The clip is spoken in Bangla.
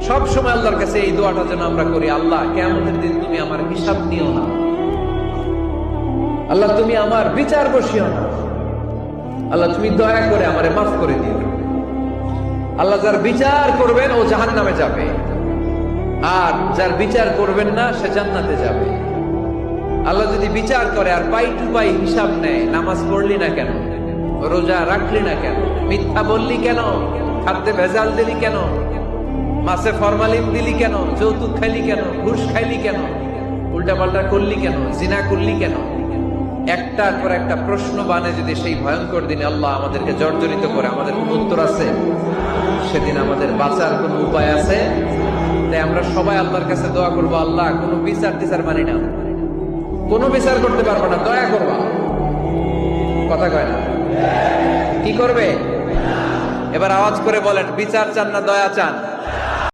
সব সময় আল্লাহর কাছে এই দোয়াটা যেন আমরা করি, আল্লাহ কিয়ামতের দিন তুমি আমার হিসাব নিও না, আল্লাহ তুমি আমার বিচার বসিও না, আল্লাহ তুমি দয়া করে আমারে মাফ করে দিও। আল্লাহ যার বিচার করবেন ও জাহান্নামে যাবে, আর যার বিচার করবেন না সে জান্নাতে যাবে। আল্লাহ যদি বিচার করে আর পাই টু পাই হিসাব নেয়, নামাজ পড়লি না কেন, রোজা রাখলি না কেন, মিথ্যা বললি কেন, খাদ্যে ভেজাল দিলি কেন, মাছে ফরমালিন দিলি কেন, যৌতুক খাইলি কেন, ঘুষ খাইলি কেন, উল্টাপাল্টা করলি কেন, জিনা করলি কেন, একটার পর একটা প্রশ্ন বানে যদি সেই ভয়ঙ্কর দিনে আল্লাহ আমাদেরকে জর্জরিত করে, আমাদের কোন উত্তর আছে? সেদিন আমাদের বাঁচার কোন উপায় আছে? তাই আমরা সবাই আল্লাহর কাছে দোয়া করবো, আল্লাহ কোনো বিচার টিচার মানি না, কোনো বিচার করতে পারবো না, দয়া করবা। কথা কয় না? কি করবে? এবার আওয়াজ করে বলেন, বিচার চান না দয়া চান?